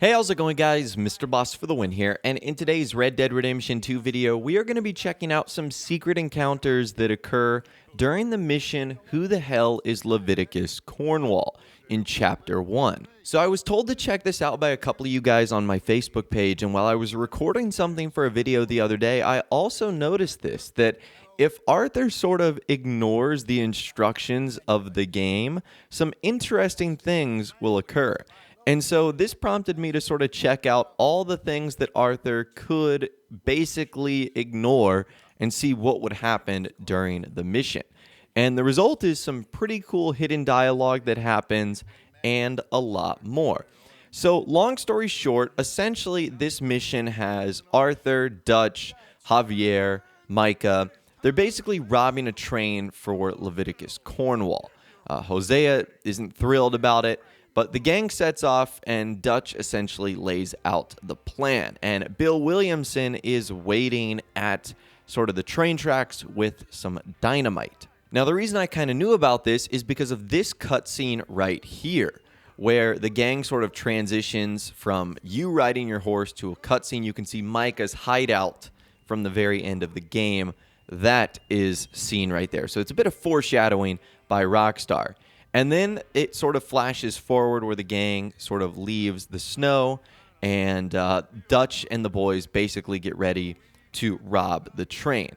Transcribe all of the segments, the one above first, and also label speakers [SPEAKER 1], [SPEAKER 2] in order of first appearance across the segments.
[SPEAKER 1] Hey, how's it going, guys? Mr. Boss for the win here, and in today's Red Dead Redemption 2 video, we are going to be checking out some secret encounters that occur during the mission Who the Hell is Leviticus Cornwall in Chapter 1. So I was told to check this out by a couple of you guys on my Facebook page, and while I was recording something for a video the other day, I also noticed this, that if Arthur sort of ignores the instructions of the game, some interesting things will occur. And so this prompted me to sort of check out all the things that Arthur could basically ignore and see what would happen during the mission. And the result is some pretty cool hidden dialogue that happens and a lot more. So long story short, essentially this mission has Arthur, Dutch, Javier, Micah. They're basically robbing a train for Leviticus Cornwall. Hosea isn't thrilled about it. But the gang sets off, and Dutch essentially lays out the plan. And Bill Williamson is waiting at sort of the train tracks with some dynamite. Now, the reason I kind of knew about this is because of this cutscene right here, where the gang sort of transitions from you riding your horse to a cutscene. You can see Micah's hideout from the very end of the game. That is seen right there. So it's a bit of foreshadowing by Rockstar. And then it sort of flashes forward where the gang sort of leaves the snow, and Dutch and the boys basically get ready to rob the train.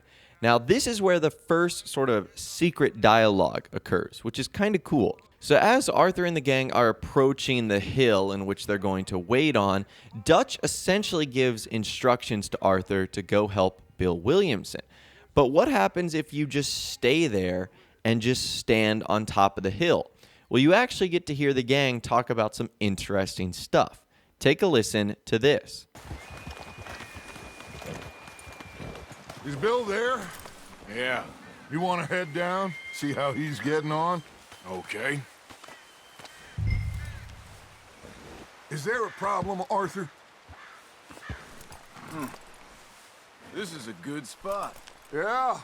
[SPEAKER 1] Now, this is where the first sort of secret dialogue occurs, which is kind of cool. So as Arthur and the gang are approaching the hill in which they're going to wait on, Dutch essentially gives instructions to Arthur to go help Bill Williamson. But what happens if you just stay there and just stand on top of the hill? Well, you actually get to hear the gang talk about some interesting stuff. Take a listen to this.
[SPEAKER 2] Is Bill there? Yeah. You want to head down? See how he's getting on? Okay. Is there a problem, Arthur?
[SPEAKER 3] This is a good spot.
[SPEAKER 2] Yeah.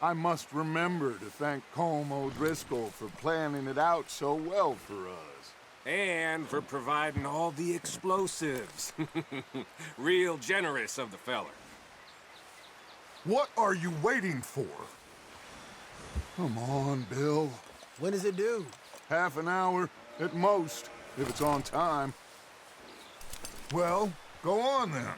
[SPEAKER 2] I must remember to thank Colm O'Driscoll for planning it out so well for us.
[SPEAKER 3] And for providing all the explosives. Real generous of the feller.
[SPEAKER 2] What are you waiting for? Come on, Bill.
[SPEAKER 4] When does it due?
[SPEAKER 2] Half an hour, at most, if it's on time. Well, go on then.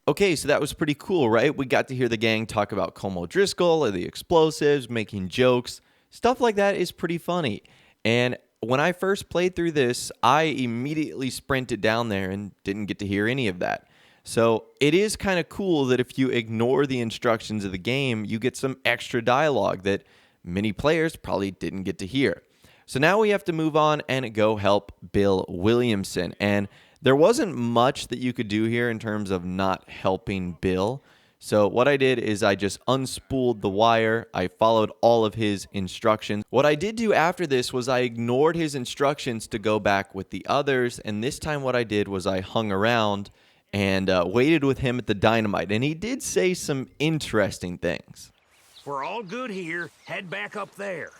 [SPEAKER 1] Okay, so that was pretty cool, right? We got to hear the gang talk about Colm O'Driscoll or the explosives, making jokes. Stuff like that is pretty funny. And when I first played through this, I immediately sprinted down there and didn't get to hear any of that. So it is kind of cool that if you ignore the instructions of the game, you get some extra dialogue that many players probably didn't get to hear. So now we have to move on and go help Bill Williamson. And there wasn't much that you could do here in terms of not helping Bill. So what I did is I just unspooled the wire. I followed all of his instructions. What I did do after this was I ignored his instructions to go back with the others. And this time what I did was I hung around and waited with him at the dynamite. And he did say some interesting things.
[SPEAKER 5] We're all good here. Head back up there.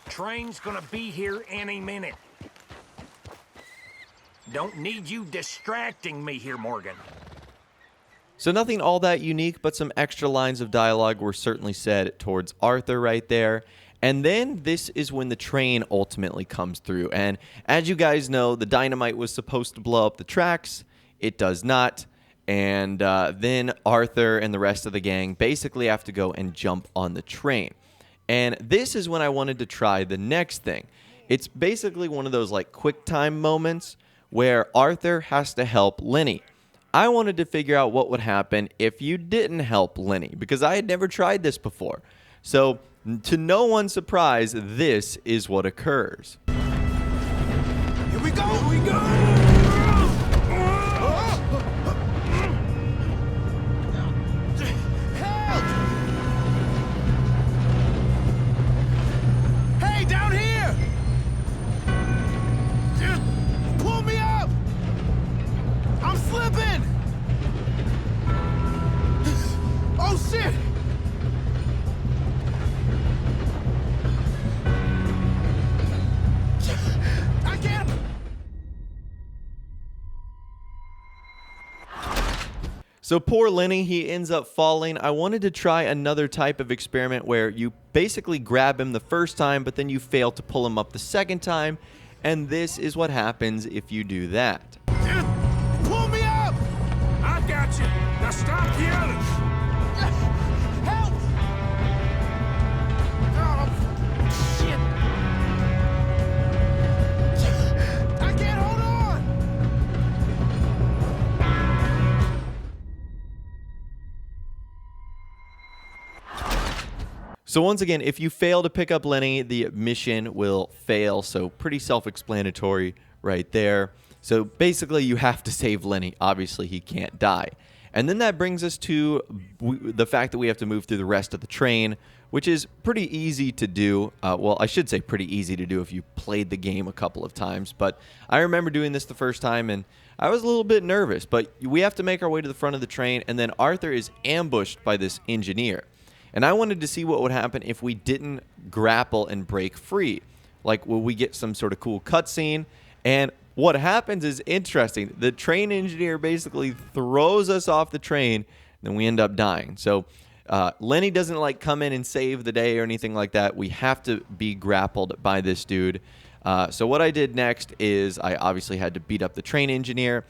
[SPEAKER 5] Train's gonna be here any minute. Don't need you distracting me here, Morgan.
[SPEAKER 1] So nothing all that unique, but some extra lines of dialogue were certainly said towards Arthur right there. And then this is when the train ultimately comes through. And as you guys know, the dynamite was supposed to blow up the tracks. It does not. And then Arthur and the rest of the gang basically have to go and jump on the train. And this is when I wanted to try the next thing. It's basically one of those like quick time moments where Arthur has to help Lenny. I wanted to figure out what would happen if you didn't help Lenny, because I had never tried this before. So, to no one's surprise, this is what occurs.
[SPEAKER 4] Here we go! Here we go! Help! Hey, down here! Pull me up! I'm slipping! Oh, shit!
[SPEAKER 1] So poor Lenny, he ends up falling. I wanted to try another type of experiment where you basically grab him the first time, but then you fail to pull him up the second time. And this is what happens if you do that.
[SPEAKER 4] Pull me up!
[SPEAKER 3] I got you. Now stop yelling.
[SPEAKER 4] Help! Oh, shit! I can't hold on!
[SPEAKER 1] So once again, if you fail to pick up Lenny, the mission will fail. So pretty self-explanatory right there. So basically, you have to save Lenny. Obviously, he can't die. And then that brings us to the fact that we have to move through the rest of the train, which is pretty easy to do. Well, I should say pretty easy to do if you played the game a couple of times. But I remember doing this the first time, and I was a little bit nervous. But we have to make our way to the front of the train, and then Arthur is ambushed by this engineer. And I wanted to see what would happen if we didn't grapple and break free. Like, will we get some sort of cool cutscene? And what happens is interesting. The train engineer basically throws us off the train, and then we end up dying. So Lenny doesn't like come in and save the day or anything like that. We have to be grappled by this dude. So what I did next is I obviously had to beat up the train engineer.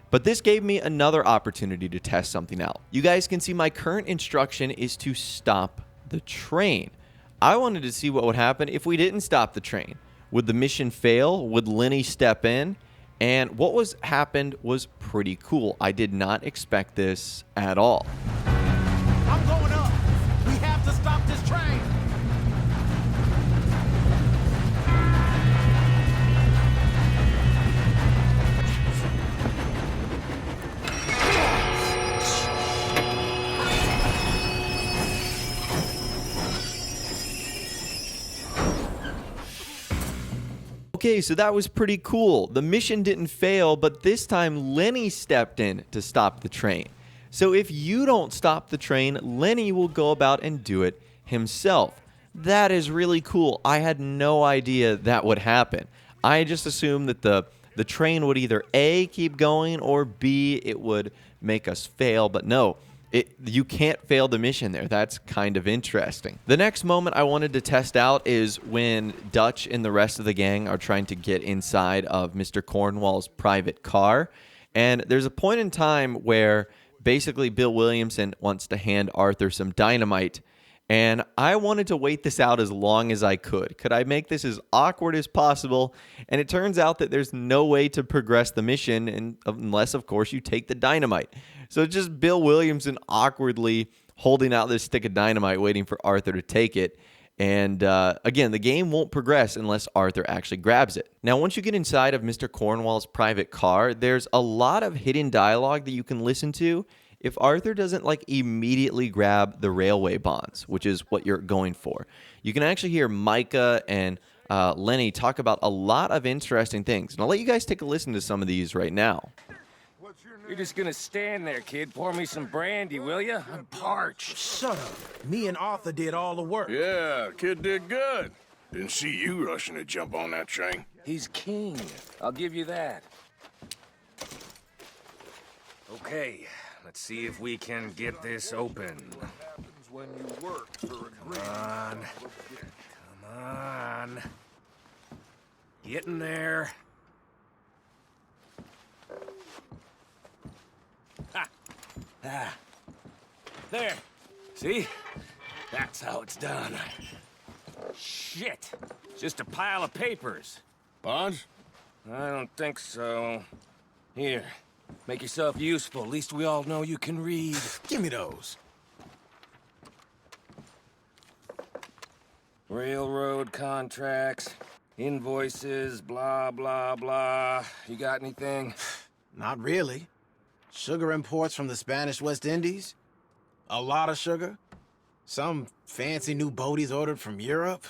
[SPEAKER 1] But this gave me another opportunity to test something out. You guys can see my current instruction is to stop the train. I wanted to see what would happen if we didn't stop the train. Would the mission fail? Would Lenny step in? And what happened was pretty cool. I did not expect this at all.
[SPEAKER 4] I'm going up! We have to stop this train!
[SPEAKER 1] Okay, so that was pretty cool. The mission didn't fail, but this time Lenny stepped in to stop the train. So if you don't stop the train, Lenny will go about and do it himself. That is really cool. I had no idea that would happen. I just assumed that the train would either A, keep going, or B, it would make us fail. But no, you can't fail the mission there. That's kind of interesting. The next moment I wanted to test out is when Dutch and the rest of the gang are trying to get inside of Mr. Cornwall's private car. And there's a point in time where basically Bill Williamson wants to hand Arthur some dynamite. And I wanted to wait this out as long as I could. Could I make this as awkward as possible? And it turns out that there's no way to progress the mission unless, of course, you take the dynamite. So it's just Bill Williamson awkwardly holding out this stick of dynamite, waiting for Arthur to take it. And again, the game won't progress unless Arthur actually grabs it. Now, once you get inside of Mr. Cornwall's private car, there's a lot of hidden dialogue that you can listen to if Arthur doesn't like immediately grab the railway bonds, which is what you're going for. You can actually hear Micah and Lenny talk about a lot of interesting things. And I'll let you guys take a listen to some of these right now.
[SPEAKER 3] You're just gonna stand there, kid. Pour me some brandy, will you? I'm parched.
[SPEAKER 4] Shut up. Me and Arthur did all the work.
[SPEAKER 2] Yeah, kid did good. Didn't see you rushing to jump on that train.
[SPEAKER 3] He's king. I'll give you that. Okay, let's see if we can get this open.
[SPEAKER 2] When you work for a
[SPEAKER 3] Come on. Get in there. Ha! Ah. There. See? That's how it's done. Shit. Just a pile of papers.
[SPEAKER 2] bonds?
[SPEAKER 3] I don't think so. Here. Make yourself useful. At least we all know you can read.
[SPEAKER 4] Give me those.
[SPEAKER 3] Railroad contracts, invoices, blah, blah, blah. You got anything?
[SPEAKER 4] Not really. Sugar imports from the Spanish West Indies. A lot of sugar. Some fancy new boat he's ordered from Europe.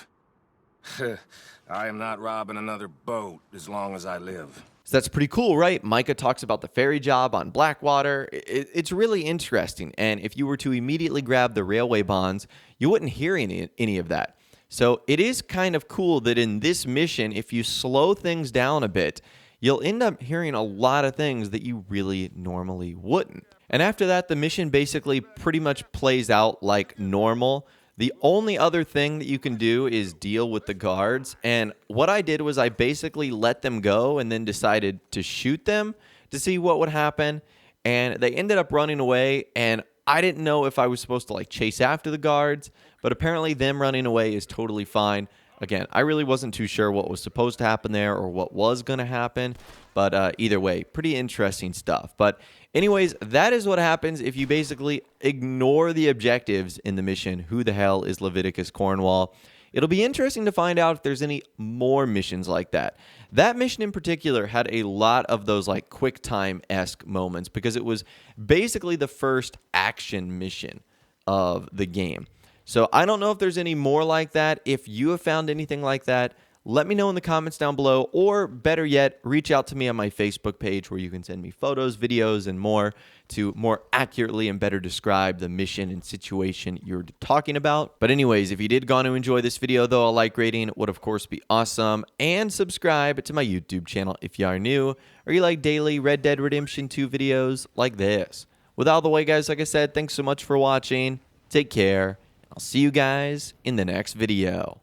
[SPEAKER 3] I am not robbing another boat as long as I live.
[SPEAKER 1] So that's pretty cool, right? Micah talks about the ferry job on Blackwater. It's really interesting. And if you were to immediately grab the railway bonds, you wouldn't hear any of that. So it is kind of cool that in this mission, if you slow things down a bit, you'll end up hearing a lot of things that you really normally wouldn't. And after that, the mission basically pretty much plays out like normal. The only other thing that you can do is deal with the guards. And what I did was I basically let them go and then decided to shoot them to see what would happen. And they ended up running away. And I didn't know if I was supposed to like chase after the guards, but apparently them running away is totally fine. Again, I really wasn't too sure what was supposed to happen there or what was going to happen. But either way, pretty interesting stuff. But anyways, that is what happens if you basically ignore the objectives in the mission, Who the Hell is Leviticus Cornwall? It'll be interesting to find out if there's any more missions like that. That mission in particular had a lot of those like QuickTime-esque moments because it was basically the first action mission of the game. So I don't know if there's any more like that. If you have found anything like that, let me know in the comments down below, or better yet, reach out to me on my Facebook page where you can send me photos, videos, and more to more accurately and better describe the mission and situation you're talking about. But anyways, if you did go to enjoy this video, though, a like rating would of course be awesome. And subscribe to my YouTube channel if you are new, or you like daily Red Dead Redemption 2 videos like this. With all the way, guys, like I said, thanks so much for watching. Take care. I'll see you guys in the next video.